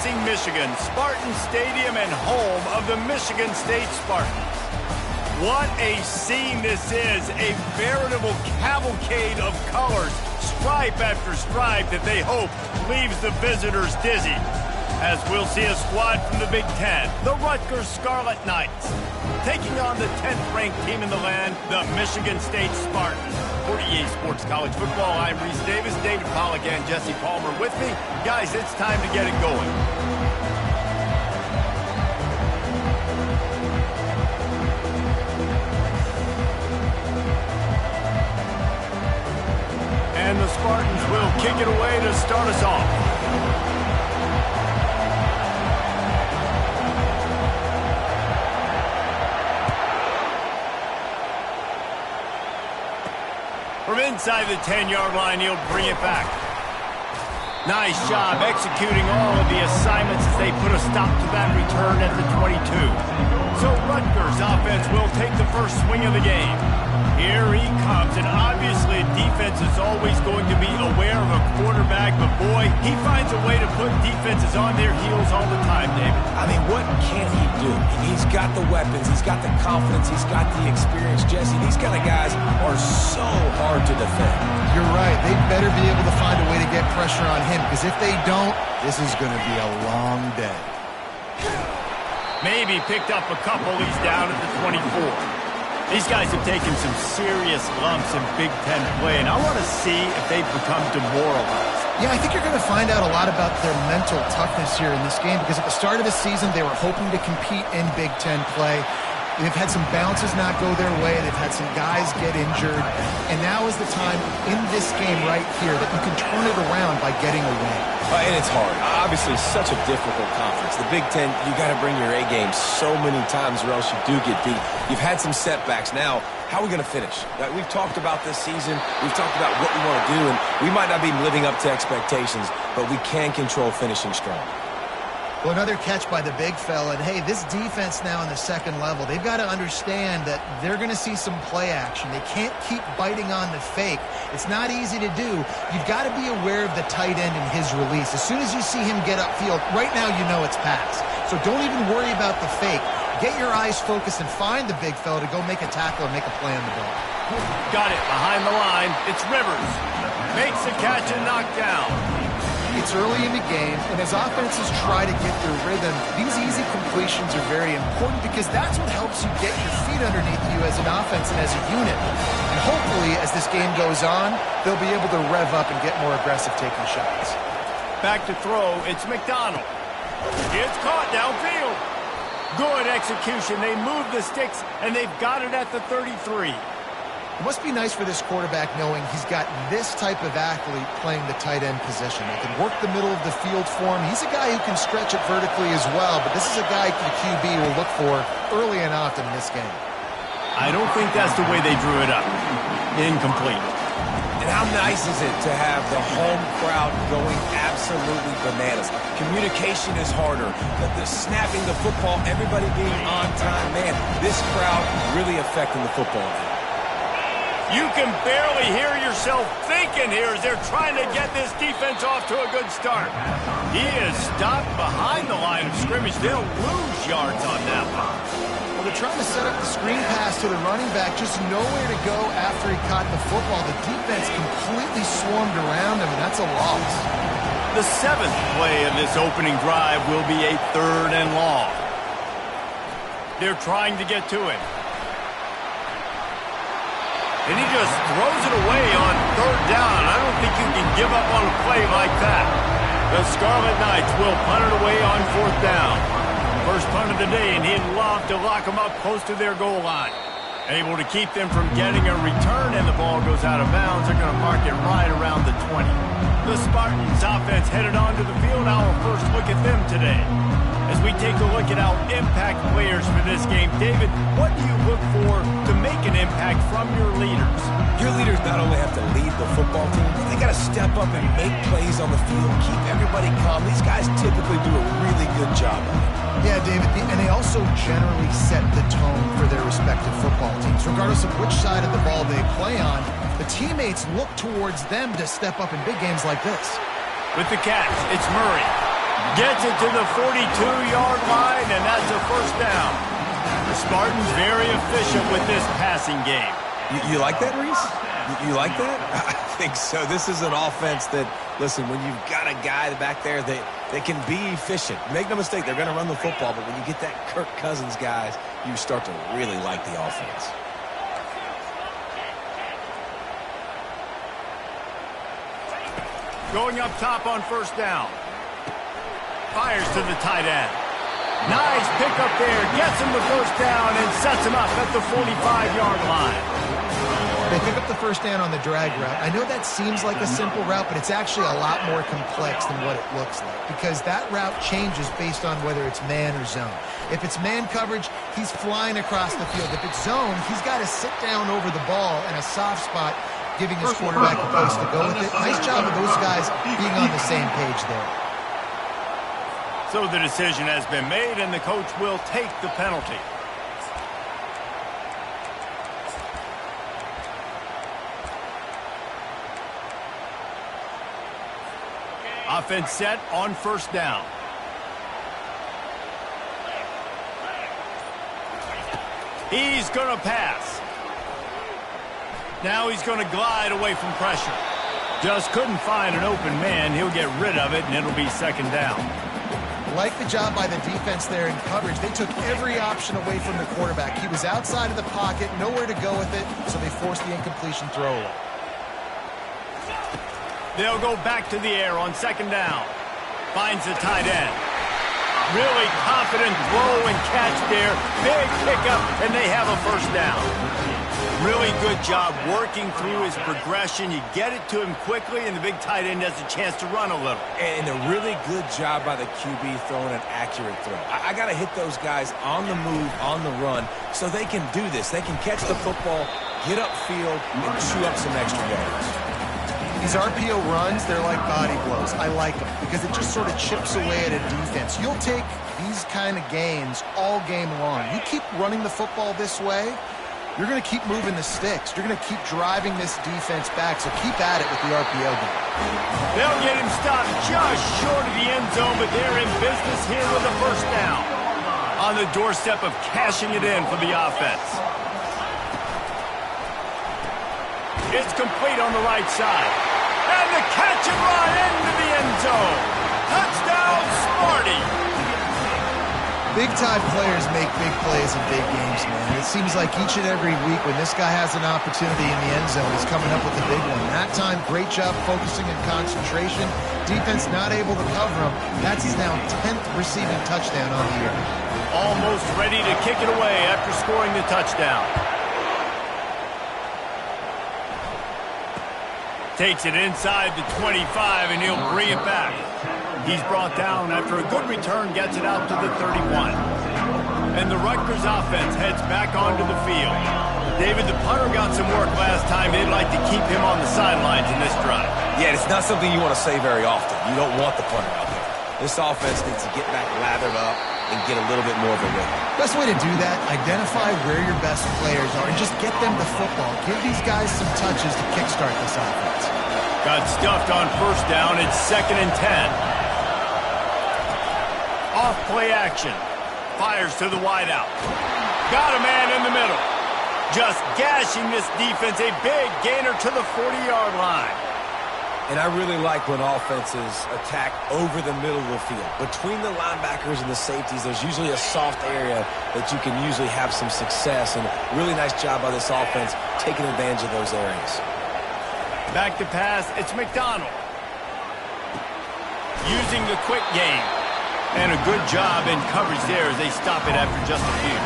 Lansing, Michigan, Spartan Stadium and home of the Michigan State Spartans. What a scene this is, a veritable cavalcade of colors, stripe after stripe that they hope leaves the visitors dizzy. As we'll see a squad from the Big Ten, the Rutgers Scarlet Knights, taking on the 10th-ranked team in the land, the Michigan State Spartans. For EA Sports College Football, I'm Reese Davis, David Pollack, and Jesse Palmer with me. Guys, it's time to get it going. And the Spartans will kick it away to start us off. From inside the 10-yard line, he'll bring it back. Nice job executing all of the assignments as they put a stop to that return at the 22. So Rutgers offense will take the first swing of the game. Here he comes, and obviously defense is always going to be aware of a quarterback, but boy, he finds a way to put defenses on their heels all the time, David. I mean, what can't he do? He's got the weapons, he's got the confidence, he's got the experience. Jesse, these kind of guys are so hard to defend. You're right. They better be able to find a way to get pressure on him, because if they don't, this is going to be a long day. Maybe picked up a couple. He's down at the 24. These guys have taken some serious lumps in Big Ten play, and I want to see if they've become demoralized. Yeah, I think you're going to find out a lot about their mental toughness here in this game, because at the start of the season, they were hoping to compete in Big Ten play. They've had some bounces not go their way. They've had some guys get injured. And now is the time in this game right here that you can turn it around by getting a win. And it's hard. Obviously, such a difficult conference. The Big Ten, you got to bring your A game so many times or else you do get beat. You've had some setbacks. Now, how are we going to finish? We've talked about this season. We've talked about what we want to do, and we might not be living up to expectations, but we can control finishing strong. Well, another catch by the big fella. And, hey, this defense now in the second level, they've got to understand that they're going to see some play action. They can't keep biting on the fake. It's not easy to do. You've got to be aware of the tight end and his release. As soon as you see him get upfield, right now you know it's pass. So don't even worry about the fake. Get your eyes focused and find the big fella to go make a tackle and make a play on the ball. Got it behind the line. It's Rivers. Makes the catch and knocked down. It's early in the game, and as offenses try to get their rhythm, these easy completions are very important, because that's what helps you get your feet underneath you as an offense and as a unit. And hopefully, as this game goes on, they'll be able to rev up and get more aggressive taking shots. Back to throw, it's McDonald. It's caught downfield. Good execution. They move the sticks, and they've got it at the 33. It must be nice for this quarterback knowing he's got this type of athlete playing the tight end position. He can work the middle of the field for him. He's a guy who can stretch it vertically as well, but this is a guy the QB will look for early and often in this game. I don't think that's the way they drew it up. Incomplete. And how nice is it to have the home crowd going absolutely bananas? Communication is harder. The snapping the football, everybody being on time. Man, this crowd really affecting the football game. You can barely hear yourself thinking here as they're trying to get this defense off to a good start. He is stopped behind the line of scrimmage. They'll lose yards on that one. Well, they're trying to set up the screen pass to the running back, just nowhere to go after he caught the football. The defense completely swarmed around him, and that's a loss. The 7th play of this opening drive will be a 3rd and long. They're trying to get to him. And he just throws it away on 3rd down. I don't think you can give up on a play like that. The Scarlet Knights will punt it away on 4th down. First punt of the day, and he'd love to lock them up close to their goal line. Able to keep them from getting a return, and the ball goes out of bounds. They're going to mark it right around the 20. The Spartans offense headed onto the field. Our first look at them today. As we take a look at our impact players for this game, David, what do you look for to make an impact from your leaders? Your leaders not only have to lead the football team, but they got to step up and make plays on the field, keep everybody calm. These guys typically do a really good job of it. Yeah, David, and they also generally set the tone for their respective football teams. Regardless of which side of the ball they play on, the teammates look towards them to step up in big games like this. With the catch, it's Murray. Gets it to the 42-yard line, and that's a first down. The Spartans very efficient with this passing game. You like that, Reese? You like that? I think so. This is an offense that, listen, when you've got a guy back there that can be efficient. Make no mistake, they're going to run the football, but when you get that Kirk Cousins guys, you start to really like the offense. Going up top on first down. Fires to the tight end. Nice pickup there. Gets him the first down and sets him up at the 45-yard line. They pick up the first down on the drag route. I know that seems like a simple route, but it's actually a lot more complex than what it looks like because that route changes based on whether it's man or zone. If it's man coverage, he's flying across the field. If it's zone, he's got to sit down over the ball in a soft spot, giving his quarterback a place to go with it. Nice job of those guys being on the same page there. So the decision has been made, and the coach will take the penalty. Offense set on first down. He's going to pass. Now he's going to glide away from pressure. Just couldn't find an open man. He'll get rid of it, and it'll be second down. Like the job by the defense there in coverage. They took every option away from the quarterback. He was outside of the pocket, nowhere to go with it, so they forced the incompletion throwaway. They'll go back to the air on second down. Finds the tight end. Really confident throw and catch there. Big pickup, and they have a first down. Really good job working through his progression. You get it to him quickly, and the big tight end has a chance to run a little. And a really good job by the QB throwing an accurate throw. I got to hit those guys on the move, on the run, so they can do this. They can catch the football, get upfield, and chew up some extra yards. These RPO runs, they're like body blows. I like them because it just sort of chips away at a defense. You'll take these kind of gains all game long. You keep running the football this way, you're going to keep moving the sticks. You're going to keep driving this defense back, so keep at it with the RPO game. They'll get him stopped just short of the end zone, but they're in business here with a first down. On the doorstep of cashing it in for the offense. It's complete on the right side. And the catch and run into the end zone. Touchdown, Sparty. Big-time players make big plays in big games, man. It seems like each and every week when this guy has an opportunity in the end zone, he's coming up with a big one. That time, great job focusing and concentration. Defense not able to cover him. That's his now 10th receiving touchdown on the year. Almost ready to kick it away after scoring the touchdown. Takes it inside the 25, and he'll bring it back. He's brought down after a good return, gets it out to the 31. And the Rutgers offense heads back onto the field. David, the punter got some work last time. They'd like to keep him on the sidelines in this drive. Yeah, it's not something you want to say very often. You don't want the punter out there. This offense needs to get back lathered up and get a little bit more of a rhythm. Best way to do that, identify where your best players are and just get them the football. Give these guys some touches to kickstart this offense. Got stuffed on first down. It's 2nd and 10. Off play action. Fires to the wideout. Got a man in the middle. Just gashing this defense. A big gainer to the 40-yard line. And I really like when offenses attack over the middle of the field. Between the linebackers and the safeties, there's usually a soft area that you can usually have some success. And really nice job by this offense taking advantage of those areas. Back to pass, it's McDonald. Using the quick game. And a good job in coverage there as they stop it after just a few.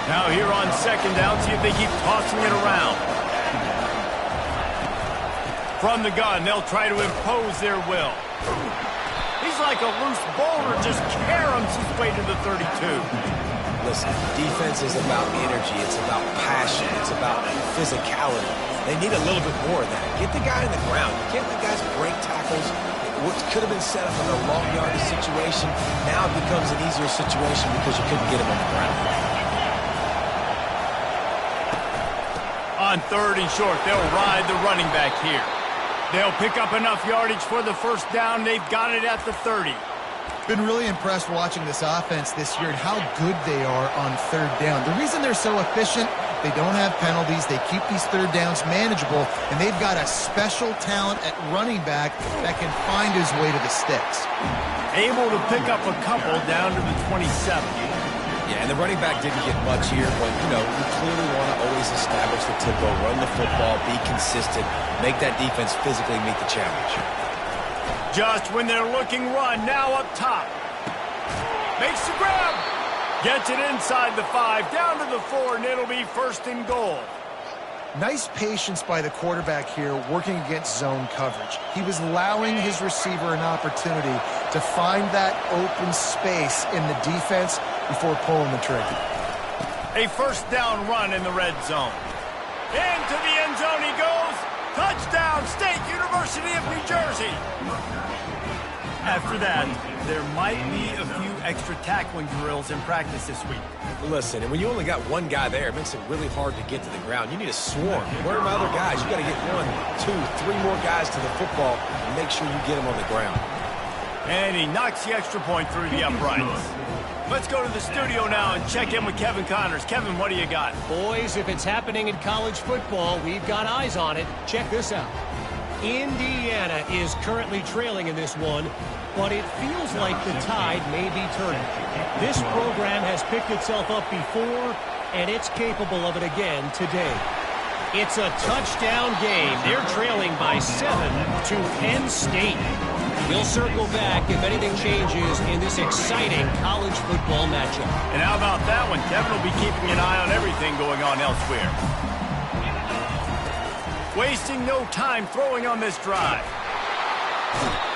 Now here on second down, see if they keep tossing it around. From the gun, they'll try to impose their will. He's like a loose boulder, just caroms his way to the 32. Listen, defense is about energy. It's about passion. It's about physicality. They need a little bit more of that. Get the guy in the ground. You can't let guys break tackles. What could have been set up in a long yardage situation, now it becomes an easier situation because you couldn't get him on the ground. On 3rd and short, they'll ride the running back here. They'll pick up enough yardage for the first down. They've got it at the 30. Been really impressed watching this offense this year and how good they are on third down. The reason they're so efficient, they don't have penalties, they keep these third downs manageable, and they've got a special talent at running back that can find his way to the sticks. Able to pick up a couple down to the 27. Yeah, and the running back didn't get much here, but, you know, you clearly want to always establish the tempo, run the football, be consistent, make that defense physically meet the challenge. Just when they're looking run, now up top. Makes the grab. Gets it inside the 5, down to the 4, and it'll be first and goal. Nice patience by the quarterback here working against zone coverage. He was allowing his receiver an opportunity to find that open space in the defense before pulling the trigger. A first down run in the red zone. Into the end zone he goes. Touchdown, State University of New Jersey. After that, there might be a few extra tackling drills in practice this week. Listen, and when you only got one guy there, it makes it really hard to get to the ground. You need a swarm. Where are my other guys? You got to get 1, 2, 3 more guys to the football and make sure you get them on the ground. And he knocks the extra point through the uprights. Let's go to the studio now and check in with Kevin Connors. Kevin, what do you got? Boys, if it's happening in college football, we've got eyes on it. Check this out. Indiana is currently trailing in this one, but it feels like the tide may be turning. This program has picked itself up before, and it's capable of it again today. It's a touchdown game. They're trailing by 7 to Penn State. We'll circle back if anything changes in this exciting college football matchup. And how about that one? Kevin will be keeping an eye on everything going on elsewhere. Wasting no time throwing on this drive.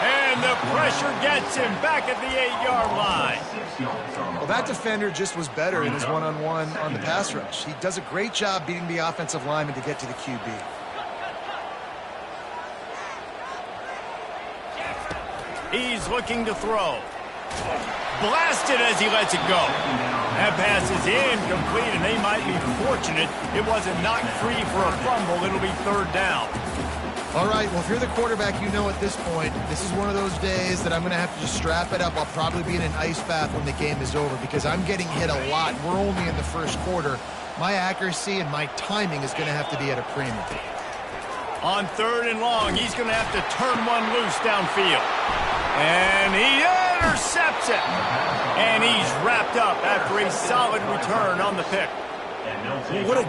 And the pressure gets him back at the 8-yard line. Well, that defender just was better in his one-on-one on the pass rush. He does a great job beating the offensive lineman to get to the QB. He's looking to throw. Blasted as he lets it go. That pass is incomplete, and they might be fortunate it wasn't knocked free for a fumble. It'll be third down. All right, well, if you're the quarterback, you know at this point, this is one of those days that I'm going to have to just strap it up. I'll probably be in an ice bath when the game is over because I'm getting hit a lot. We're only in the first quarter. My accuracy and my timing is going to have to be at a premium. On third and long, he's going to have to turn one loose downfield. And he intercepts it. And he's wrapped up after a solid return on the pick. What a...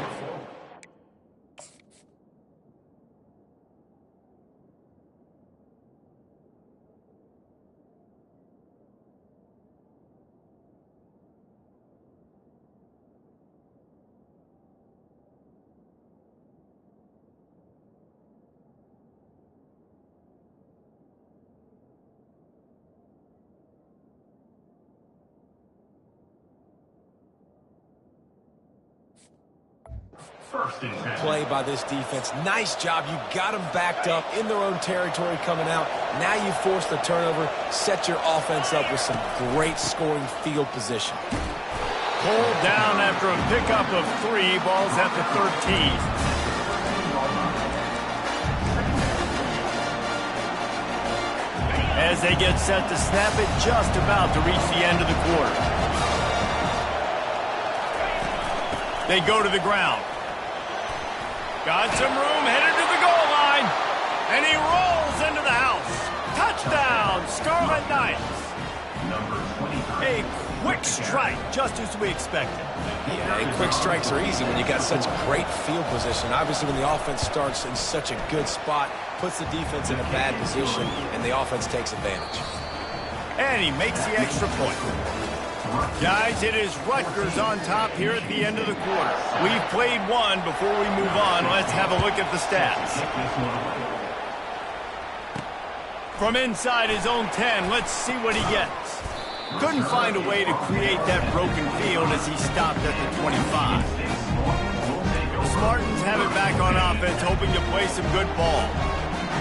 play by this defense. Nice job. You got them backed up in their own territory coming out. Now you force the turnover, set your offense up with some great scoring field position. Pulled down after a pickup of 3. Ball's at the 13. As they get set to snap it, just about to reach the end of the quarter. They go to the ground. Got some room, headed to the goal line. And he rolls into the house. Touchdown, Scarlet Knights. A quick strike, just as we expected. Yeah, and quick strikes are easy when you got such great field position. Obviously, when the offense starts in such a good spot, puts the defense in a bad position, and the offense takes advantage. And he makes the extra point. Guys, it is Rutgers on top here at the end of the quarter. We've played one. Before we move on, let's have a look at the stats. From inside his own 10, let's see what he gets. Couldn't find a way to create that broken field as he stopped at the 25. The Spartans have it back on offense, hoping to play some good ball.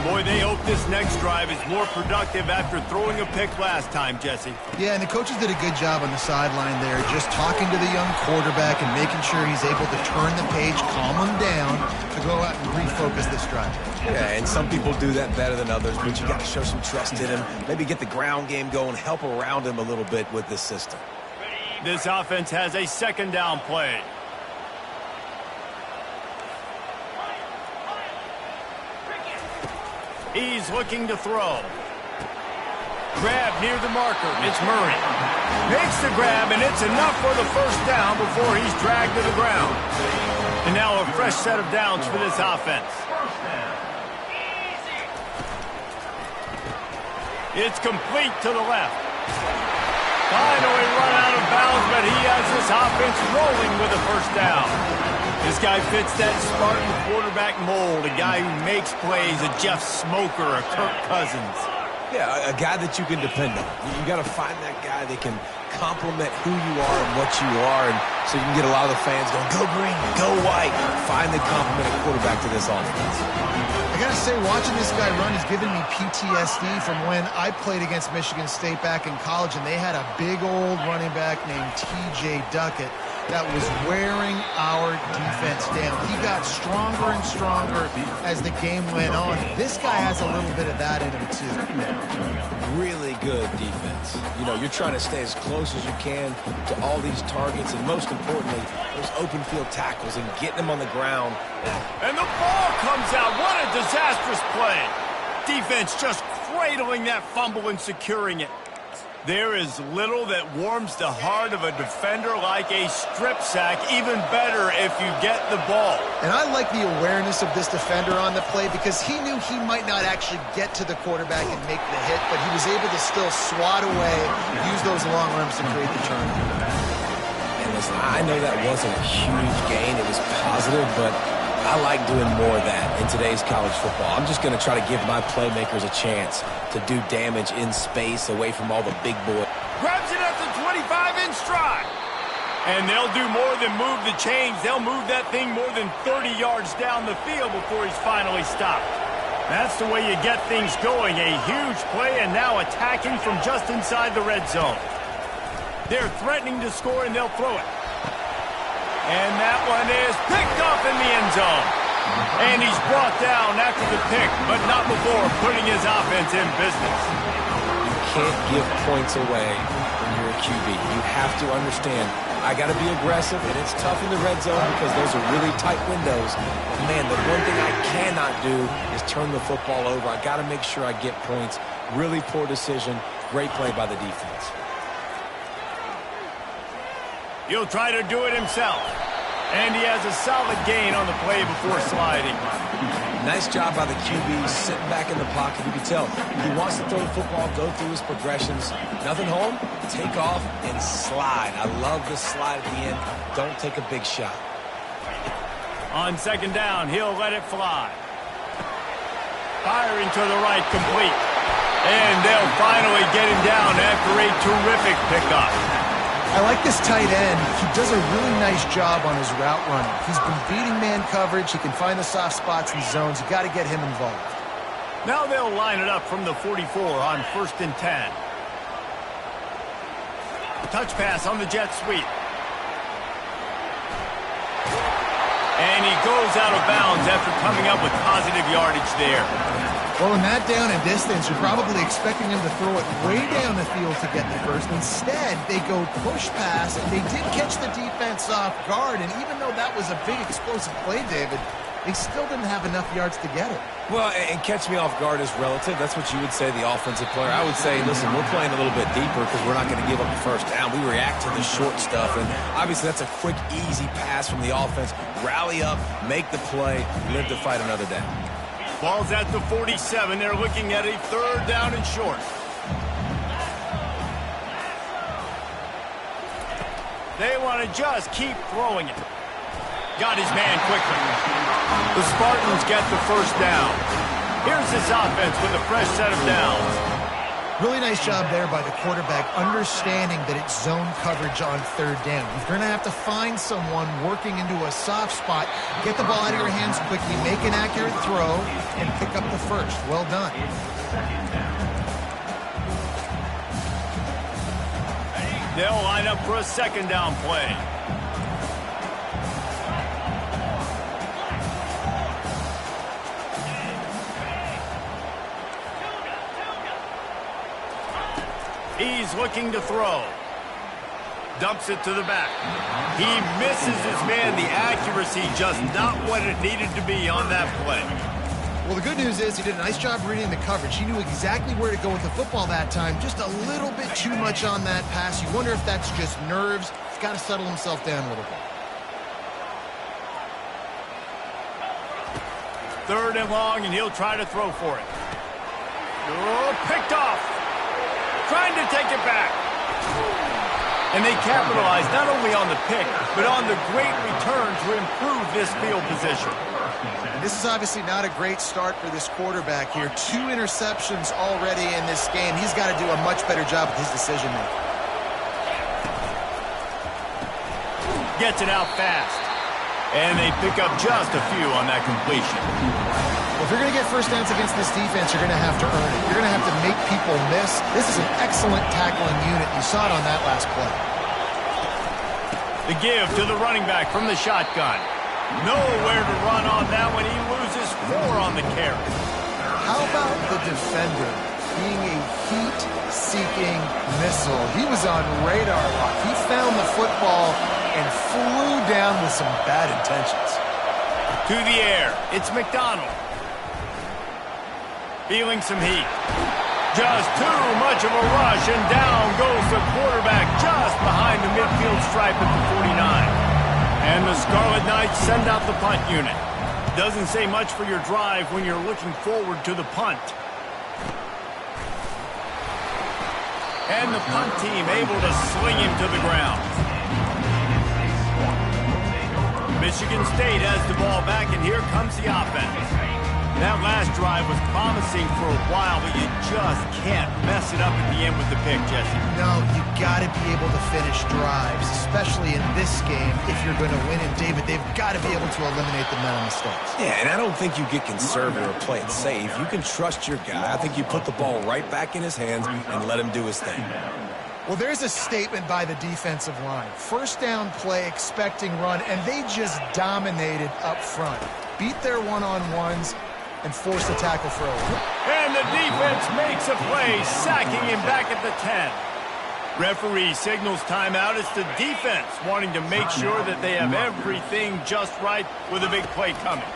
Boy, they hope this next drive is more productive after throwing a pick last time, Jesse. Yeah, and the coaches did a good job on the sideline there, just talking to the young quarterback and making sure he's able to turn the page, calm him down, to go out and refocus this drive. Yeah, and some people do that better than others, but you got to show some trust in him, maybe get the ground game going, help around him a little bit with this system. This offense has a second down play. He's looking to throw. Grab near the marker. It's Murray. Makes the grab, and it's enough for the first down before he's dragged to the ground. And now a fresh set of downs for this offense. It's complete to the left. Finally run out of bounds, but he has this offense rolling with a first down. This guy fits that Spartan quarterback mold, a guy who makes plays, a Jeff Smoker, a Kirk Cousins. Yeah, a guy that you can depend on. You got to find that guy that can complement who you are and what you are, and so you can get a lot of the fans going, go green, go white. Find the complementing quarterback to this offense. I gotta say, watching this guy run is giving me PTSD from when I played against Michigan State back in college, and they had a big old running back named T.J. Duckett that was wearing our defense down. He got stronger and stronger as the game went on. This guy has a little bit of that in him, too. Really good defense. You know, you're trying to stay as close as you can to all these targets, and most importantly, those open field tackles and getting them on the ground. And the ball comes out. What a disastrous play. Defense just cradling that fumble and securing it. There is little that warms the heart of a defender like a strip sack, even better if you get the ball. And I like the awareness of this defender on the play because he knew he might not actually get to the quarterback and make the hit, but he was able to still swat away, use those long arms to create the turnover. And listen, I know that wasn't a huge gain. It was positive, but I like doing more of that in today's college football. I'm just going to try to give my playmakers a chance to do damage in space away from all the big boys. Grabs it at the 25 in stride. And they'll do more than move the chains. They'll move that thing more than 30 yards down the field before he's finally stopped. That's the way you get things going. A huge play, and now attacking from just inside the red zone. They're threatening to score, and they'll throw it. And that one is picked off in the end zone. And he's brought down after the pick, but not before putting his offense in business. You can't give points away when you're a QB. You have to understand, I got to be aggressive, and it's tough in the red zone because those are really tight windows. But man, the one thing I cannot do is turn the football over. I got to make sure I get points. Really poor decision. Great play by the defense. He'll try to do it himself. And he has a solid gain on the play before sliding. Nice job by the QB, sitting back in the pocket. You can tell he wants to throw the football, go through his progressions. Nothing home, take off, and slide. I love the slide at the end. Don't take a big shot. On second down, he'll let it fly. Firing to the right, complete. And they'll finally get him down after a terrific pickup. I like this tight end. He does a really nice job on his route running. He's been beating man coverage. He can find the soft spots and zones. You got to get him involved. Now they'll line it up from the 44 on 1st and 10. Touch pass on the jet sweep. And he goes out of bounds after coming up with positive yardage there. Well, in that down and distance, you're probably expecting him to throw it way down the field to get the first. Instead, they go push pass, and they did catch the defense off guard. And even though that was a big explosive play, David, they still didn't have enough yards to get it. Well, and catch me off guard is relative. That's what you would say, the offensive player. I would say, listen, we're playing a little bit deeper because we're not going to give up the first down. We react to the short stuff, and obviously that's a quick, easy pass from the offense. Rally up, make the play, live to fight another down. Ball's at the 47. They're looking at a 3rd down and short. They want to just keep throwing it. Got his man quickly. The Spartans get the first down. Here's this offense with a fresh set of downs. Really nice job there by the quarterback, understanding that it's zone coverage on third down. You're going to have to find someone working into a soft spot, get the ball out of your hands quickly, make an accurate throw, and pick up the first. Well done. They'll line up for a second down play. He's looking to throw. Dumps it to the back. He misses his man. The accuracy just not what it needed to be on that play. Well, the good news is he did a nice job reading the coverage. He knew exactly where to go with the football that time. Just a little bit too much on that pass. You wonder if that's just nerves. He's got to settle himself down a little bit. Third and long, and he'll try to throw for it. Oh, picked off. Trying to take it back. And they capitalize not only on the pick, but on the great return to improve this field position. And this is obviously not a great start for this quarterback here. 2 interceptions already in this game. He's got to do a much better job with his decision-making. Gets it out fast. And they pick up just a few on that completion. Well, if you're going to get first downs against this defense, you're going to have to earn it. You're going to have to make people miss. This is an excellent tackling unit. You saw it on that last play. The give to the running back from the shotgun. Nowhere to run on that one. He loses 4 on the carry. How about the defender being a heat-seeking missile? He was on radar lock. He found the football and flew down with some bad intentions. To the air, it's McDonald. Feeling some heat. Just too much of a rush, and down goes the quarterback just behind the midfield stripe at the 49. And the Scarlet Knights send out the punt unit. Doesn't say much for your drive when you're looking forward to the punt. And the punt team able to sling him to the ground. Michigan State has the ball back, and here comes the offense. That last drive was promising for a while, but you just can't mess it up at the end with the pick, Jesse. No, you got to be able to finish drives, especially in this game. If you're going to win, and David, they've got to be able to eliminate the mental mistakes. Yeah, and I don't think you get conservative or play it safe. You can trust your guy. I think you put the ball right back in his hands and let him do his thing. Well, there's a statement by the defensive line. First down play, expecting run, and they just dominated up front. Beat their one-on-ones and forced a tackle for a loss. And the defense makes a play, sacking him back at the 10. Referee signals timeout. It's the defense wanting to make sure that they have everything just right with a big play coming.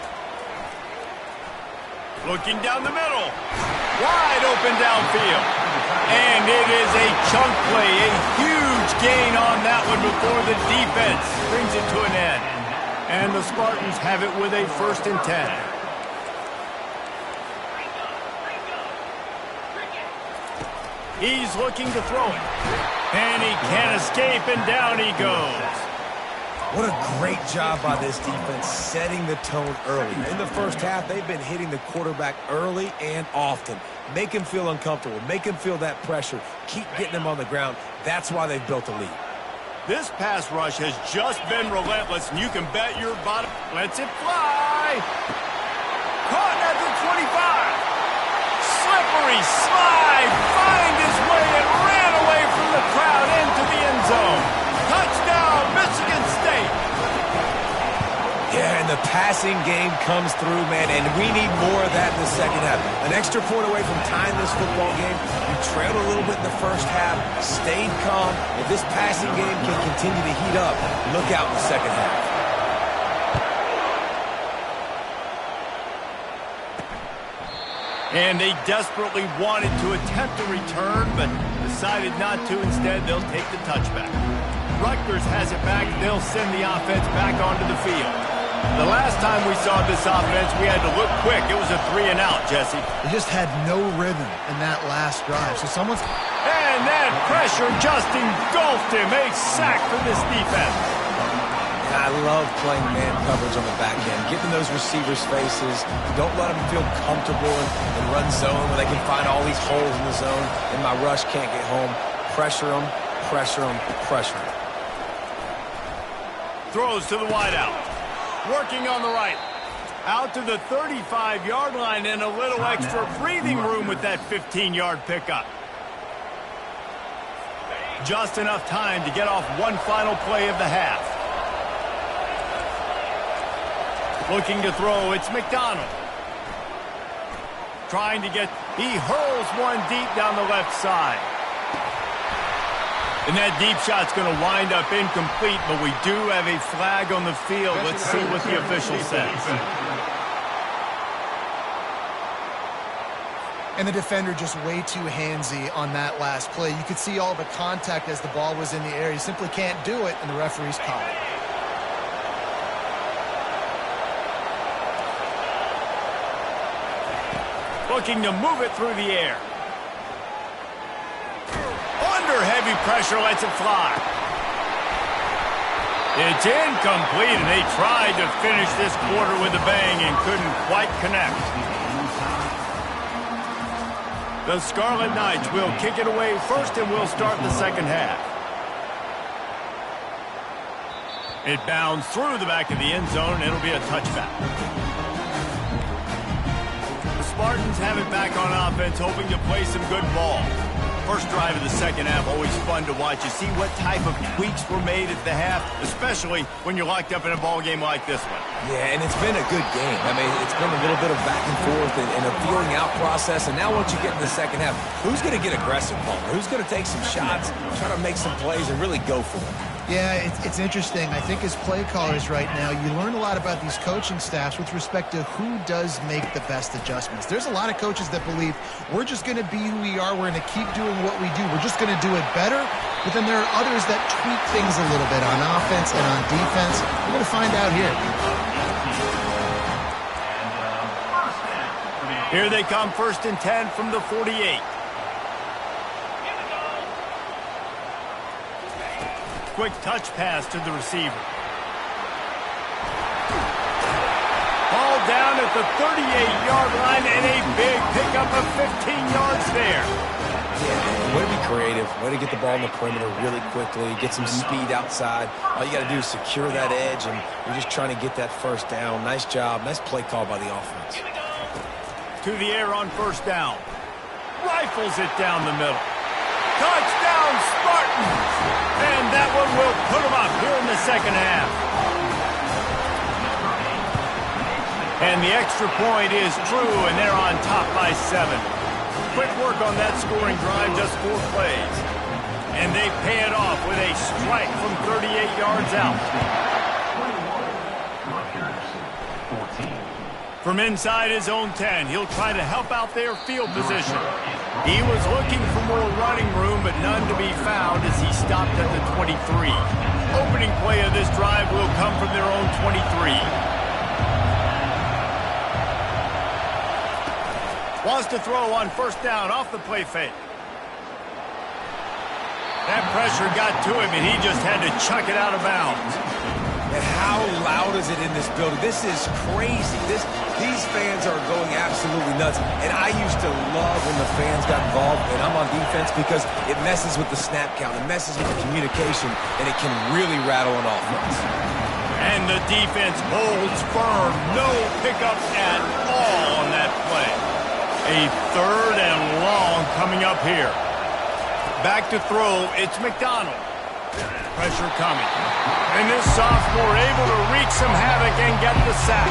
Looking down the middle. Wide open downfield. And it is a chunk play, a huge gain on that one before the defense brings it to an end. And the Spartans have it with a 1st and 10. He's looking to throw it. And he can't escape, and down he goes. What a great job by this defense setting the tone early. In the first half, they've been hitting the quarterback early and often. Make him feel uncomfortable. Make him feel that pressure. Keep getting him on the ground. That's why they've built a lead. This pass rush has just been relentless, and you can bet your bottom lets it fly. Caught at the 25. Slippery slide, find his way and ran away from the crowd into the end zone. Touchdown, Michigan State. Yeah, and the passing game comes through, man, and we need more of that in the second half. An extra point away from tying this football game. You trailed a little bit in the first half, stayed calm. If this passing game can continue to heat up, look out in the second half. And they desperately wanted to attempt a return, but decided not to. Instead, they'll take the touchback. Rutgers has it back. They'll send the offense back onto the field. The last time we saw this offense, we had to look quick. It was a 3-and-out, Jesse. They just had no rhythm in that last drive. So someone's... And that pressure just engulfed him. A sack for this defense. I love playing man coverage on the back end, getting those receivers' faces. Don't let them feel comfortable and run zone where they can find all these holes in the zone, and my rush can't get home. Pressure them, pressure them, pressure them. Throws to the wideout. Working on the right. Out to the 35-yard line and a little extra breathing room with that 15-yard pickup. Just enough time to get off one final play of the half. Looking to throw, it's McDonald. Trying to get, he hurls one deep down the left side. And that deep shot's going to wind up incomplete, but we do have a flag on the field. Let's see what the official says. And the defender just way too handsy on that last play. You could see all the contact as the ball was in the air. He simply can't do it, and the referee's caught it. Looking to move it through the air. Under heavy pressure, lets it fly. It's incomplete, and they tried to finish this quarter with a bang and couldn't quite connect. The Scarlet Knights will kick it away first, and we'll start the second half. It bounds through the back of the end zone, and it'll be a touchback. The Spartans have it back on offense, hoping to play some good ball. First drive of the second half, always fun to watch. You see what type of tweaks were made at the half, especially when you're locked up in a ball game like this one. Yeah, and it's been a good game. I mean, it's been a little bit of back and forth and a feeling out process. And now once you get in the second half, who's going to get aggressive, Paul? Who's going to take some shots, try to make some plays, and really go for it? Yeah, it's interesting. I think as play callers right now, you learn a lot about these coaching staffs with respect to who does make the best adjustments. There's a lot of coaches that believe we're just going to be who we are. We're going to keep doing what we do. We're just going to do it better. But then there are others that tweak things a little bit on offense and on defense. We're going to find out here. Here they come, 1st and 10 from the 48. Quick touch pass to the receiver. Ball down at the 38-yard line and a big pickup of 15 yards there. Yeah, way to be creative. Way to get the ball in the perimeter really quickly. Get some speed outside. All you got to do is secure that edge, and you're just trying to get that first down. Nice job. Nice play call by the offense. To the air on 1st down. Rifles it down the middle. Touchdown, Spartans! And that one will put them up here in the second half. And the extra point is true, and they're on top by 7. Quick work on that scoring drive, just 4 plays. And they pay it off with a strike from 38 yards out. From inside his own 10, he'll try to help out their field position. He was looking for more running room, but none to be found as he stopped at the 23. Opening play of this drive will come from their own 23. Wants to throw on 1st down off the play fake. That pressure got to him, and he just had to chuck it out of bounds. And how loud is it in this building? This is crazy. These fans are going absolutely nuts. And I used to love when the fans got involved, and I'm on defense, because it messes with the snap count. It messes with the communication, and it can really rattle an offense. And the defense holds firm. No pickups at all on that play. A 3rd and long coming up here. Back to throw, it's McDonald. Pressure coming. And this sophomore able to wreak some havoc and get the sack.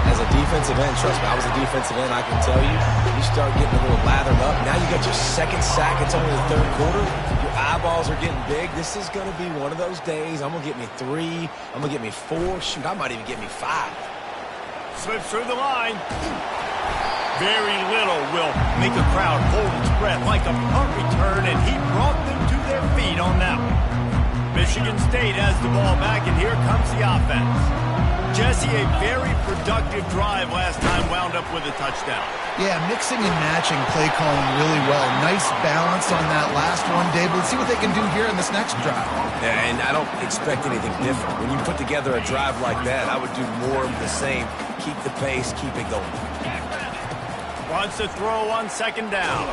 As a defensive end, trust me, I was a defensive end, I can tell you, you start getting a little lathered up. Now you got your 2nd sack. It's only the 3rd quarter. Your eyeballs are getting big. This is going to be one of those days. I'm going to get me 3. I'm going to get me 4. Shoot, I might even get me 5. Slips through the line. Very little will make a crowd hold its breath like a punt return, and he brought them to their feet on that one. Michigan State has the ball back, and here comes the offense. Jesse, a very productive drive last time wound up with a touchdown. Yeah, mixing and matching play calling really well. Nice balance on that last one, Dave. Let's see what they can do here in this next drive. Yeah, and I don't expect anything different. When you put together a drive like that, I would do more of the same. Keep the pace, keep it going. Wants to throw on second down.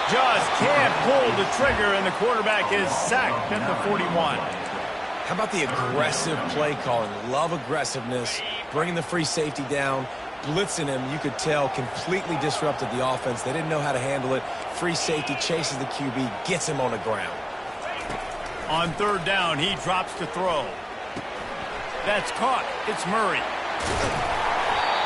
Just can't pull the trigger, and the quarterback is sacked at the 41. How about the aggressive play calling? Love aggressiveness, bringing the free safety down, blitzing him. You could tell completely disrupted the offense. They didn't know how to handle it. Free safety chases the QB, gets him on the ground. On third down, he drops to throw. That's caught. It's Murray.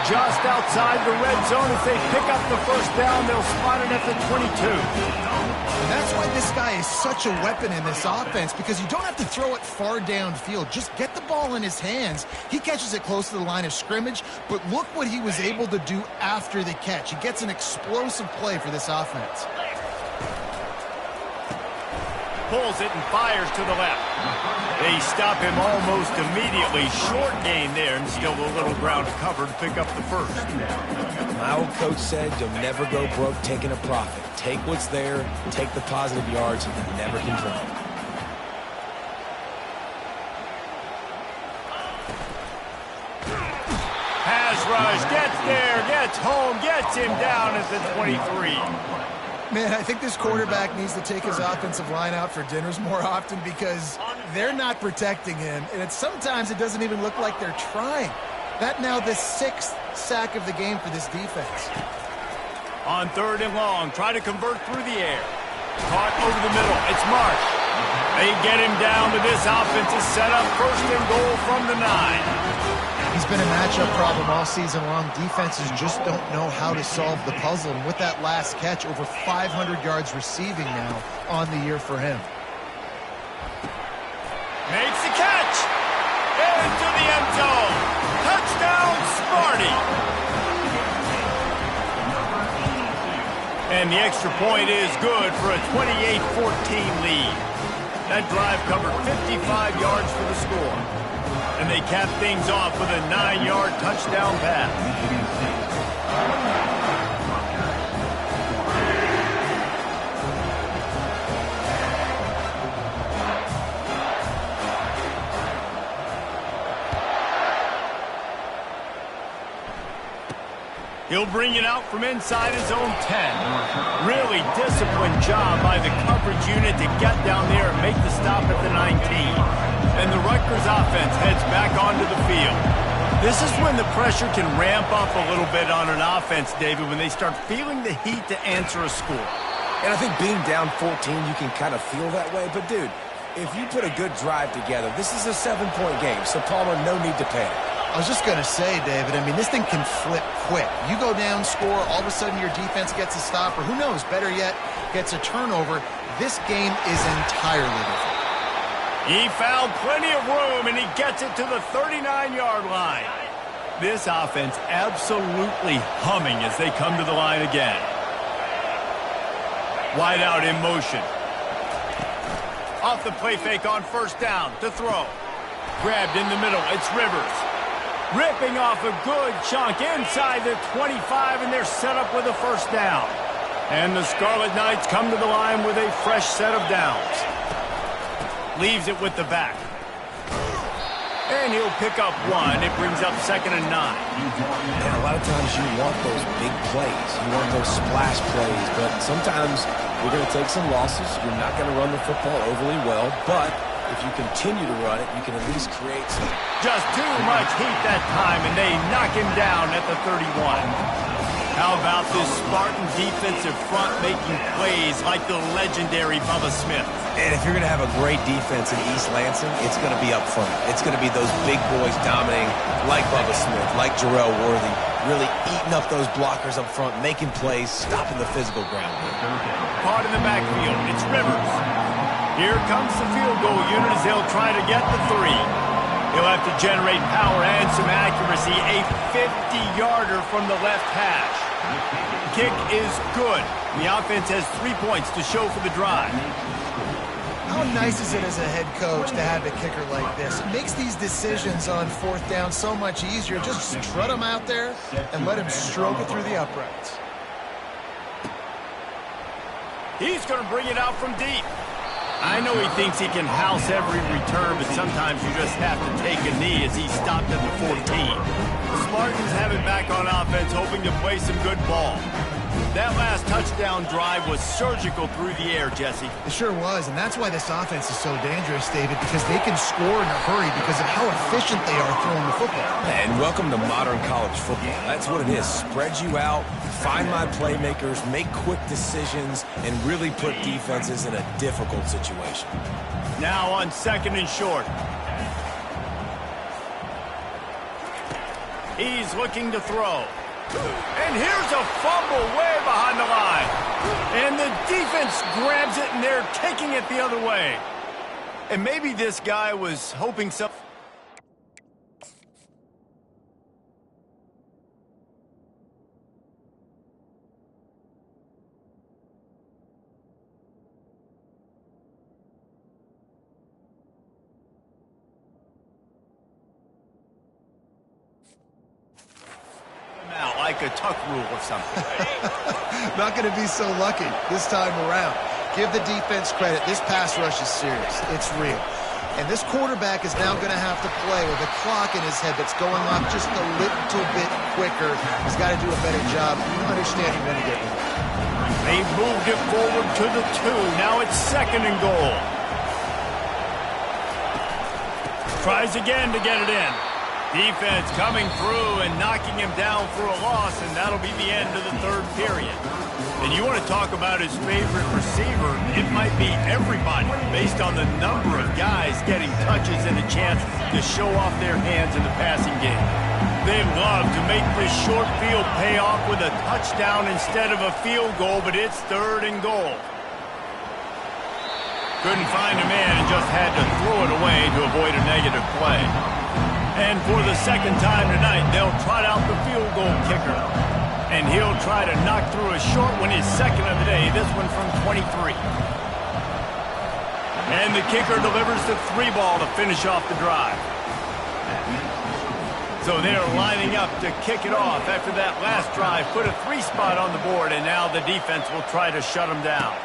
Just outside the red zone. If they pick up the first down, they'll spot it at the 22. And that's why this guy is such a weapon in this offense, because you don't have to throw it far downfield. Just get the ball in his hands. He catches it close to the line of scrimmage, but look what he was able to do after the catch. He gets an explosive play for this offense. Pulls it and fires to the left. They stop him almost immediately. Short gain there, and still a little ground to cover to pick up the first. My old coach said you'll never go broke taking a profit. Take what's there, take the positive yards, and never complain. Pass rush, gets there, gets home, gets him down at the 23. Man, I think this quarterback needs to take his offensive line out for dinners more often, because they're not protecting him, and sometimes it doesn't even look like they're trying. That now the 6th sack of the game for this defense. On third and long, try to convert through the air. Caught over the middle. It's Marsh. They get him down, but this offense is set up first and goal from the 9. He's been a matchup problem all season long. Defenses just don't know how to solve the puzzle. And with that last catch, over 500 yards receiving now on the year for him. Makes the catch. Into the end zone. Touchdown, Sparty. And the extra point is good for a 28-14 lead. That drive covered 55 yards for the score. And they cap things off with a 9-yard touchdown pass. He'll bring it out from inside his own 10. Really disciplined job by the coverage unit to get down there and make the stop at the 19. And the Rutgers offense heads back onto the field. This is when the pressure can ramp up a little bit on an offense, David, when they start feeling the heat to answer a score. And I think being down 14, you can kind of feel that way. But, dude, if you put a good drive together, this is a 7-point game. So, Palmer, no need to panic. I was just going to say, David, I mean, this thing can flip quick. You go down, score, all of a sudden your defense gets a stop, or who knows, better yet, gets a turnover. This game is entirely different. He found plenty of room, and he gets it to the 39-yard line. This offense absolutely humming as they come to the line again. Wide out in motion. Off the play fake on first down to throw. Grabbed in the middle. It's Rivers. Ripping off a good chunk inside the 25, and they're set up with a first down. And the Scarlet Knights come to the line with a fresh set of downs. Leaves it with the back. And he'll pick up one. It brings up 2nd and 9. And a lot of times you want those big plays. You want those splash plays. But sometimes you're going to take some losses. You're not going to run the football overly well. But if you continue to run it, you can at least create some. Just too much heat that time, and they knock him down at the 31. How about this Spartan defensive front making plays like the legendary Bubba Smith? And if you're going to have a great defense in East Lansing, it's going to be up front. It's going to be those big boys dominating like Bubba Smith, like Jarrell Worthy, really eating up those blockers up front, making plays, stopping the physical ground. Caught in the backfield. It's Rivers. Here comes the field goal unit as they'll try to get the 3. He'll have to generate power and some accuracy. A 50-yarder from the left hash. Kick is good. The offense has 3 points to show for the drive. How How nice is it as a head coach to have a kicker like this? It makes these decisions on fourth down so much easier. Just strut him out there and let him stroke it through the uprights. He's going to bring it out from deep. I know he thinks he can house every return, but sometimes you just have to take a knee as he stopped at the 14. The Spartans have it back on offense, hoping to play some good ball. That last touchdown drive was surgical through the air, Jesse. It sure was, and that's why this offense is so dangerous, David, because they can score in a hurry because of how efficient they are throwing the football. And welcome to modern college football. That's what it is. Spread you out, find my playmakers, make quick decisions, and really put defenses in a difficult situation. Now on 2nd and short. He's looking to throw. And here's a fumble way behind the line. And the defense grabs it, and they're taking it the other way. And maybe this guy was hoping something. Like a tuck rule or something. Not going to be so lucky this time around. Give the defense credit. This pass rush is serious. It's real. And this quarterback is now going to have to play with a clock in his head that's going off just a little bit quicker. He's got to do a better job understanding when to get rid of it. They moved it forward to the 2. Now it's 2nd and goal. Tries again to get it in. Defense coming through and knocking him down for a loss, and that'll be the end of the 3rd period. And you want to talk about his favorite receiver, it might be everybody based on the number of guys getting touches and a chance to show off their hands in the passing game. They love to make this short field pay off with a touchdown instead of a field goal, but it's 3rd and goal. Couldn't find a man and just had to throw it away to avoid a negative play. And for the 2nd time tonight, they'll trot out the field goal kicker. And he'll try to knock through a short one, his 2nd of the day, this one from 23. And the kicker delivers the 3 ball to finish off the drive. So they're lining up to kick it off after that last drive, put a 3 spot on the board, and now the defense will try to shut them down.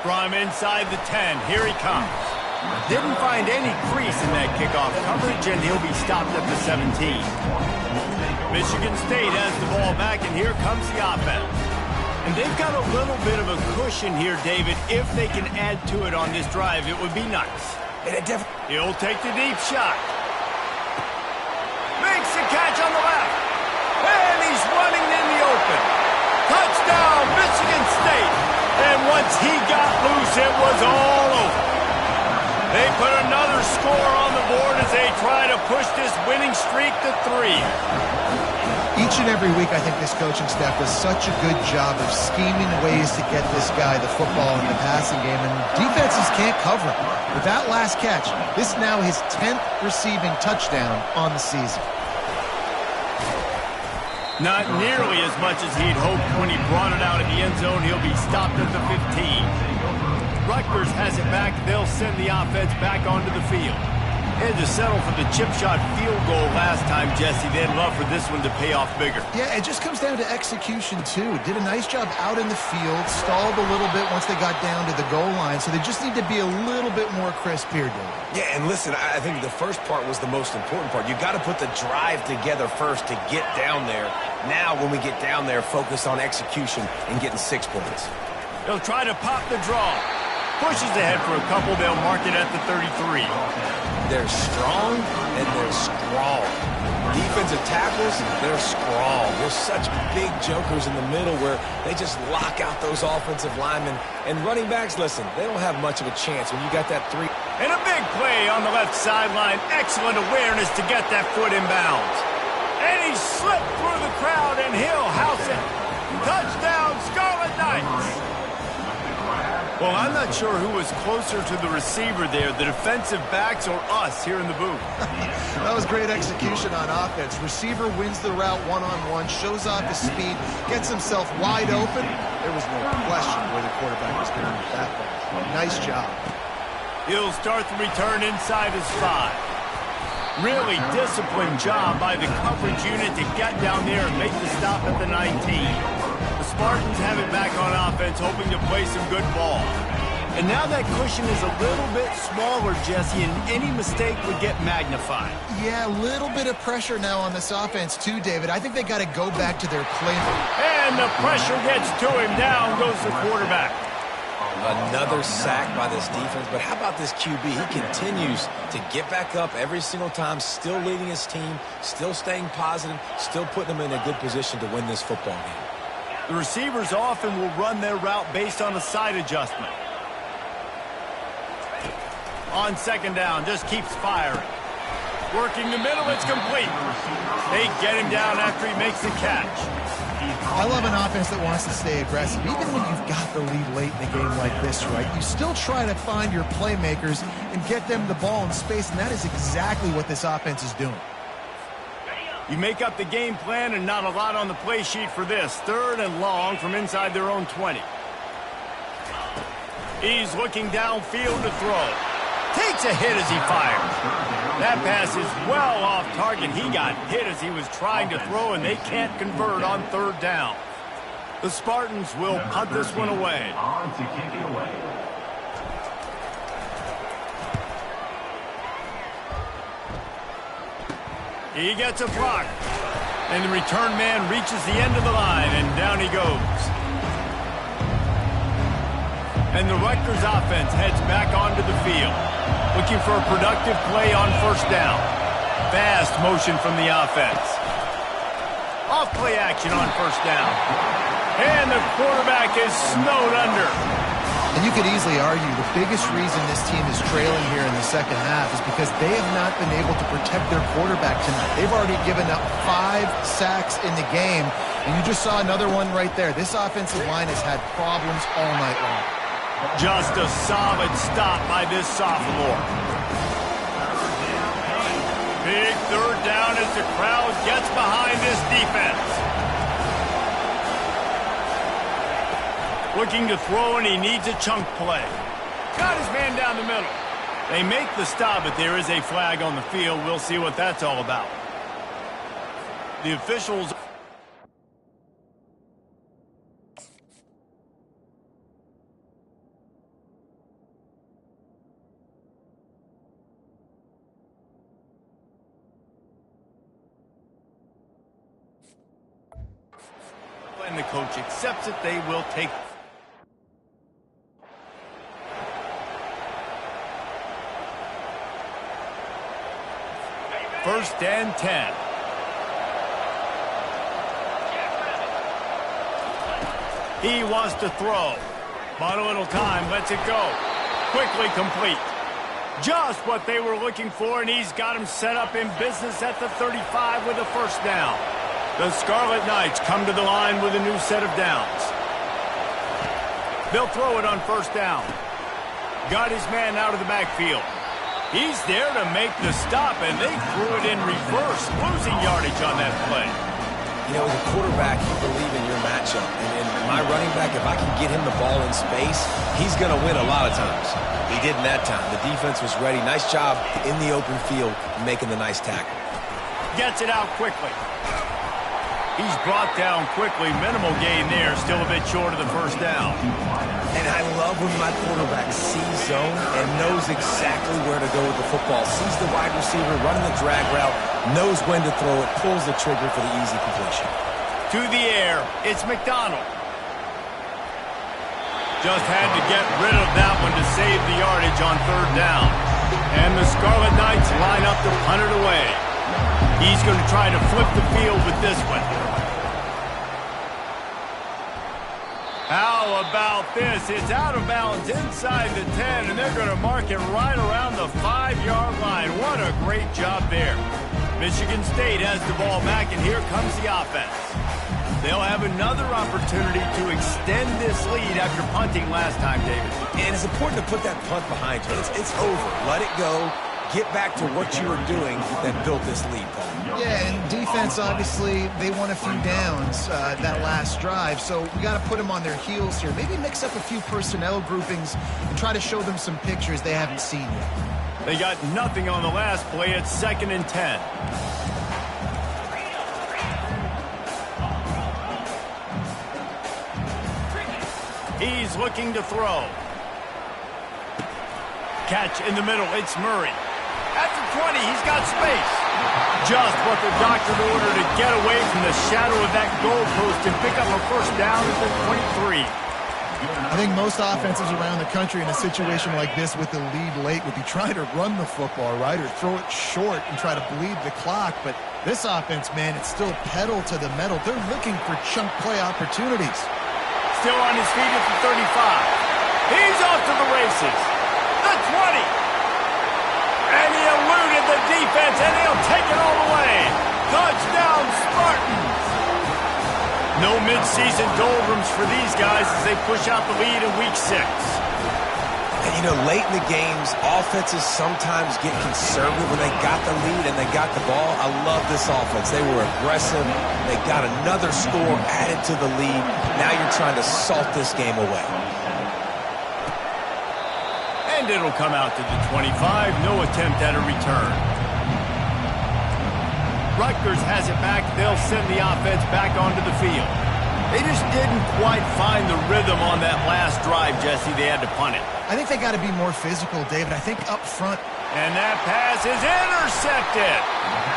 From inside the 10, here he comes. Didn't find any crease in that kickoff coverage, and he'll be stopped at the 17. Michigan State has the ball back, and here comes the offense. And they've got a little bit of a cushion here, David. If they can add to it on this drive, it would be nice. He'll take the deep shot. Makes the catch on the left. And he's running in the open. Touchdown, Michigan State. And once he got loose, it was all over. They put another score on the board as they try to push this winning streak to 3. Each and every week, I think this coaching staff does such a good job of scheming ways to get this guy the football in the passing game, and defenses can't cover him. With that last catch, this is now his 10th receiving touchdown on the season. Not nearly as much as he'd hoped when he brought it out of the end zone. He'll be stopped at the 15. Rutgers has it back. They'll send the offense back onto the field. Had to settle for the chip shot field goal last time, Jesse. They'd love for this one to pay off bigger. Yeah, it just comes down to execution, too. Did a nice job out in the field, stalled a little bit once they got down to the goal line, so they just need to be a little bit more crisp here, David. Yeah, and listen, I think the first part was the most important part. You got to put the drive together first to get down there. Now, when we get down there, focus on execution and getting 6 points. They'll try to pop the draw. Pushes ahead for a couple. They'll mark it at the 33. They're strong and they're scrawl. Defensive tackles, they're scrawl. They're such big jokers in the middle where they just lock out those offensive linemen. And running backs, listen, they don't have much of a chance when you got that 3. And a big play on the left sideline. Excellent awareness to get that foot in bounds. And he slipped through the crowd, and he'll house it. Touchdown, Scarlet Knights. Well, I'm not sure who was closer to the receiver there, the defensive backs or us here in the booth. That was great execution on offense. Receiver wins the route one-on-one, shows off his speed, gets himself wide open. There was no question where the quarterback was going with that ball. Nice job. He'll start the return inside his 5. Really disciplined job by the coverage unit to get down there and make the stop at the 19. The Spartans have it back on offense, hoping to play some good ball. And now that cushion is a little bit smaller, Jesse, and any mistake would get magnified. Yeah, a little bit of pressure now on this offense too, David. I think they got to go back to their play. And the pressure gets to him. Down goes the quarterback. Another sack by this defense, but how about this QB? He continues to get back up every single time, still leading his team, still staying positive, still putting them in a good position to win this football game. The receivers often will run their route based on a side adjustment. On second down, just keeps firing. Working the middle, it's complete. They get him down after he makes the catch. I love an offense that wants to stay aggressive. Even when you've got the lead late in a game like this, right, you still try to find your playmakers and get them the ball in space, and that is exactly what this offense is doing. You make up the game plan and not a lot on the play sheet for this. 3rd and long from inside their own 20. He's looking downfield to throw. Takes a hit as he fires. That pass is well off target. He got hit as he was trying to throw, and they can't convert on 3rd down. The Spartans will punt this one away. He gets a block. And the return man reaches the end of the line, and down he goes. And the Rutgers offense heads back onto the field, looking for a productive play on 1st down. Fast motion from the offense. Off play action on 1st down. And the quarterback is snowed under. And you could easily argue the biggest reason this team is trailing here in the second half is because they have not been able to protect their quarterback tonight. They've already given up 5 sacks in the game, and you just saw another one right there. This offensive line has had problems all night long. Just a solid stop by this sophomore. Big 3rd down as the crowd gets behind this defense. Looking to throw, and he needs a chunk play. Got his man down the middle. They make the stop, but there is a flag on the field. We'll see what that's all about. The officials... and the coach accepts it. They will take... First and 10. He wants to throw. But a little time, lets it go. Quickly complete. Just what they were looking for, and he's got him set up in business at the 35 with a 1st down. The Scarlet Knights come to the line with a new set of downs. They'll throw it on 1st down. Got his man out of the backfield. He's there to make the stop, and they threw it in reverse, losing yardage on that play. You know, as a quarterback, you believe in your matchup. And my running back, if I can get him the ball in space, he's going to win a lot of times. He did in that time. The defense was ready. Nice job in the open field, making the nice tackle. Gets it out quickly. He's brought down quickly. Minimal gain there. Still a bit short of the 1st down. And I love when my quarterback sees zone and knows exactly where to go with the football. Sees the wide receiver running the drag route, knows when to throw it, pulls the trigger for the easy completion. To the air, it's McDonald. Just had to get rid of that one to save the yardage on 3rd down. And the Scarlet Knights line up to punt it away. He's going to try to flip the field with this one. How about this? It's out of bounds inside the 10, and they're going to mark it right around the 5-yard line. What a great job there. Michigan State has the ball back, and here comes the offense. They'll have another opportunity to extend this lead after punting last time, David. And it's important to put that punt behind you. It's over. Let it go. get back to what you were doing that built this lead, Paul. Yeah, and defense, obviously, they won a few downs that last drive, so we got to put them on their heels here. Maybe mix up a few personnel groupings and try to show them some pictures they haven't seen yet. They got nothing on the last play. It's 2nd and 10. He's looking to throw. Catch in the middle. It's Murray. At the 20, he's got space. Just what the doctor ordered to get away from the shadow of that goalpost and pick up a first down at the 23. I think most offenses around the country in a situation like this with the lead late would be trying to run the football, right, or throw it short and try to bleed the clock. But this offense, man, it's still pedal to the metal. They're looking for chunk play opportunities. Still on his feet at the 35. He's off to the races. The 20. And he eluded the defense, and he'll take it all the way. Touchdown, Spartans. No midseason doldrums for these guys as they push out the lead in Week 6. And, you know, late in the games, offenses sometimes get conservative when they got the lead and they got the ball. I love this offense. They were aggressive. They got another score added to the lead. Now you're trying to salt this game away. And it'll come out to the 25. No attempt at a return. Rutgers has it back. They'll send the offense back onto the field. They just didn't quite find the rhythm on that last drive, Jesse. They had to punt it. I think they got to be more physical, David. I think up front. And that pass is intercepted.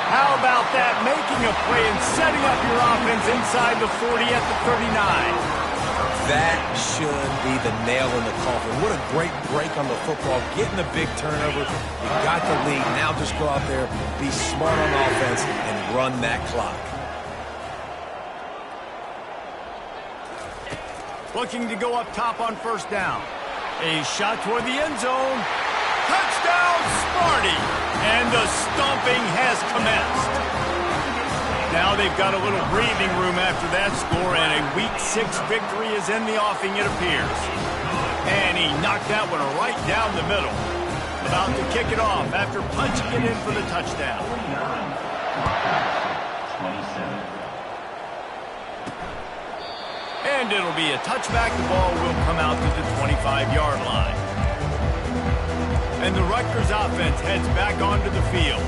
How about that? Making a play and setting up your offense inside the 40 at the 39. That should be the nail in the coffin. What a great break on the football. Getting the big turnover. You got the lead. Now just go out there, be smart on offense, and run that clock. Looking to go up top on first down. A shot toward the end zone. Touchdown, Sparty! And the stomping has commenced. Now they've got a little breathing room after that score, and a Week 6 victory is in the offing, it appears. And he knocked that one right down the middle. About to kick it off after punching it in for the touchdown. And it'll be a touchback. The ball will come out to the 25-yard line. And the Rutgers offense heads back onto the field.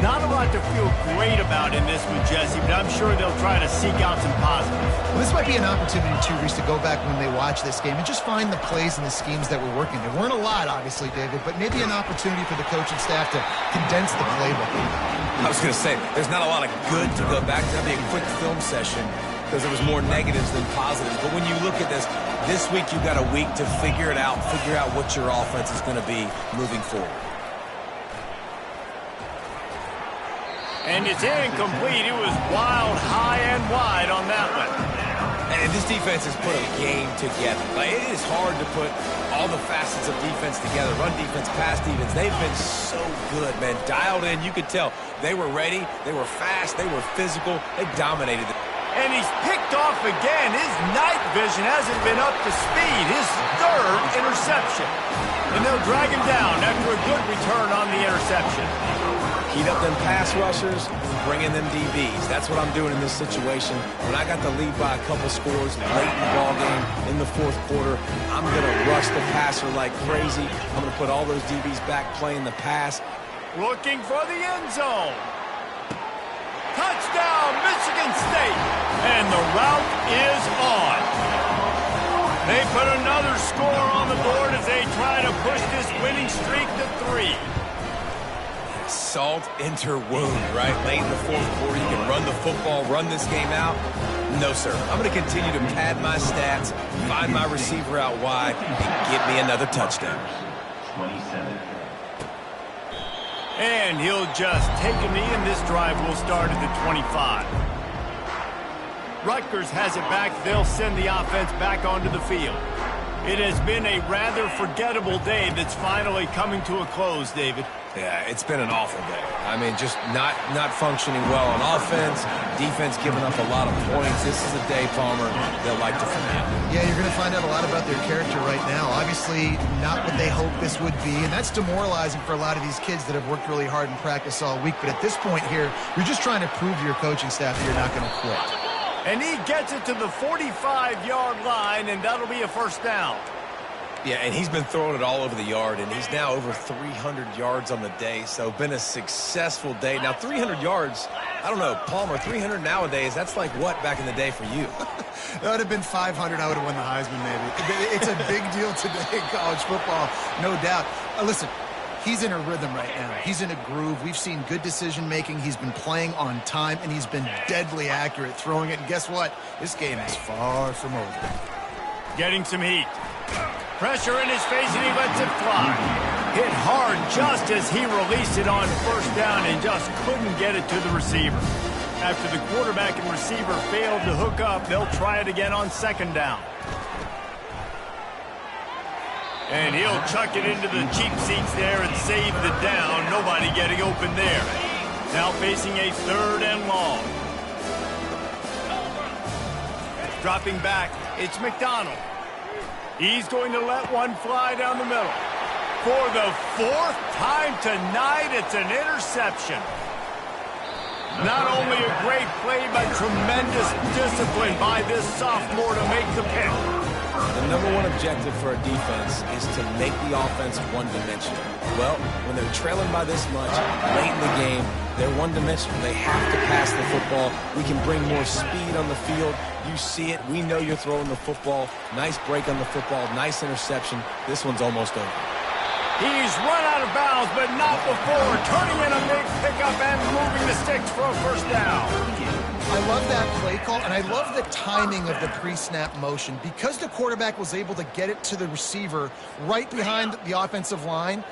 Not a lot to feel great about in this one, Jesse, but I'm sure they'll try to seek out some positives. Well, this might be an opportunity, too, Reese, to go back when they watch this game and just find the plays and the schemes that were working. There weren't a lot, obviously, David, but maybe an opportunity for the coaching staff to condense the playbook. I was going to say, there's not a lot of good to go back to. That'd be a quick film session because there was more negatives than positives. But when you look at this week you've got a week to figure it out, figure out what your offense is going to be moving forward. And it's incomplete. It was wild, high and wide on that one. And this defense has put a game together. Like, it is hard to put all the facets of defense together. Run defense, pass defense. They've been so good, man. Dialed in. You could tell they were ready. They were fast. They were physical. They dominated it. And he's picked off again. His night vision hasn't been up to speed. His third interception. And they'll drag him down after a good return on the interception. Heat up them pass rushers, bring in them DBs. That's what I'm doing in this situation. When I got the lead by a couple scores late in the ball game, in the fourth quarter, I'm going to rush the passer like crazy. I'm going to put all those DBs back playing the pass. Looking for the end zone. Touchdown, Michigan State. And the route is on. They put another score on the board as they try to push this winning streak to 3. Salt enter wound, right? Late in the fourth quarter, you can run the football, run this game out. No, sir. I'm going to continue to pad my stats, find my receiver out wide, and give me another touchdown. 27. And he'll just take a knee, and this drive will start at the 25. Rutgers has it back. They'll send the offense back onto the field. It has been a rather forgettable day that's finally coming to a close, David. Yeah, it's been an awful day. I mean, just not functioning well on offense, defense giving up a lot of points. This is a day, Palmer, they'll like to forget. Yeah, you're going to find out a lot about their character right now. Obviously, not what they hoped this would be, and that's demoralizing for a lot of these kids that have worked really hard in practice all week. But at this point here, you're just trying to prove to your coaching staff that you're not going to quit. And he gets it to the 45-yard line, and that'll be a first down. Yeah, and he's been throwing it all over the yard, and he's now over 300 yards on the day, so been a successful day. Now, 300 yards, I don't know, Palmer, 300 nowadays, that's like what back in the day for you? That would have been 500. I would have won the Heisman, maybe. It's a big deal today in college football, no doubt. Listen, he's in a rhythm right now. He's in a groove. We've seen good decision-making. He's been playing on time, and he's been deadly accurate throwing it. And guess what? This game is far from over. Getting some heat. Pressure in his face, and he lets it fly. Hit hard just as he released it on first down and just couldn't get it to the receiver. After the quarterback and receiver failed to hook up, they'll try it again on second down. And he'll chuck it into the cheap seats there and save the down. Nobody getting open there. Now facing a third and long. Dropping back, it's McDonald. He's going to let one fly down the middle. For the fourth time tonight, it's an interception. Not only a great play, but tremendous discipline by this sophomore to make the pick. The number one objective for a defense is to make the offense one-dimensional. Well, when they're trailing by this much, late in the game, they're one-dimensional. They have to pass the football. We can bring more speed on the field. You see it. We know you're throwing the football. Nice break on the football. Nice interception. This one's almost over. He's run out of bounds, but not before turning in a big pickup and moving the sticks for a first down. I love that play call, and I love the timing of the pre-snap motion. Because the quarterback was able to get it to the receiver right behind the offensive line,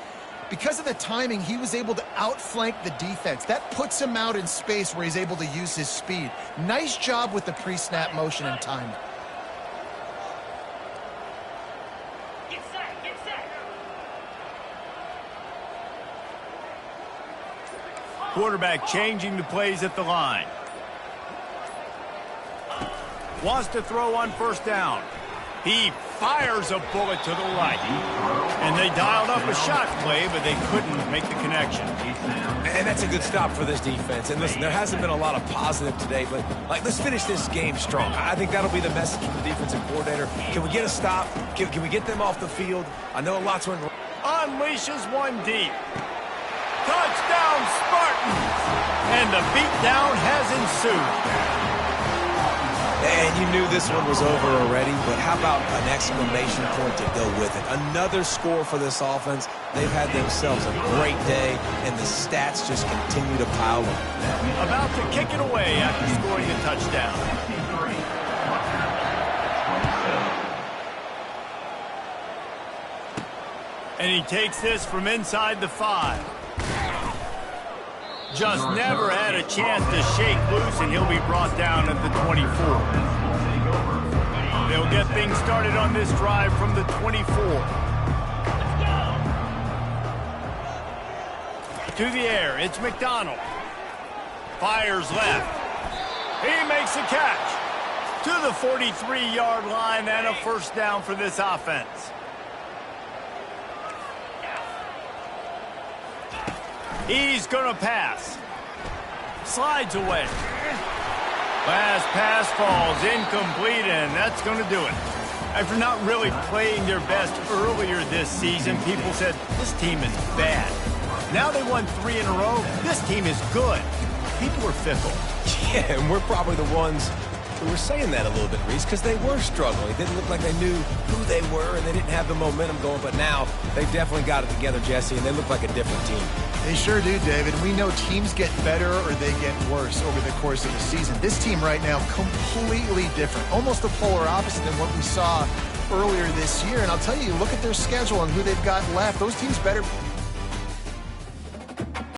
because of the timing, he was able to outflank the defense. That puts him out in space where he's able to use his speed. Nice job with the pre-snap motion and timing. Get set. Quarterback changing the plays at the line. Wants to throw on first down. He fires a bullet to the right. And they dialed up a shot play, but they couldn't make the connection. And that's a good stop for this defense. And listen, there hasn't been a lot of positive today, but let's finish this game strong. I think that'll be the message from the defensive coordinator. Can we get a stop? Can we get them off the field? I know lots were... Unleashes one deep. Touchdown, Spartans! And the beatdown has ensued. And you knew this one was over already, but how about an exclamation point to go with it? Another score for this offense. They've had themselves a great day, and the stats just continue to pile up. About to kick it away after scoring a touchdown. And he takes this from inside the 5. Just never had a chance to shake loose, and he'll be brought down at the 24. They'll get things started on this drive from the 24. To the air, it's McDonald. Fires left. He makes a catch. To the 43-yard line and a first down for this offense. He's going to pass. Slides away. Last pass falls incomplete, and that's going to do it. After not really playing their best earlier this season, people said, this team is bad. Now they won 3 in a row. This team is good. People are fickle. Yeah, and we're probably the ones who were saying that a little bit, Reese, because they were struggling. It didn't look like they knew who they were, and they didn't have the momentum going. But now they've definitely got it together, Jesse, and they look like a different team. They sure do, David. We know teams get better or they get worse over the course of the season. This team right now, completely different. Almost the polar opposite than what we saw earlier this year. And I'll tell you, look at their schedule and who they've got left. Those teams better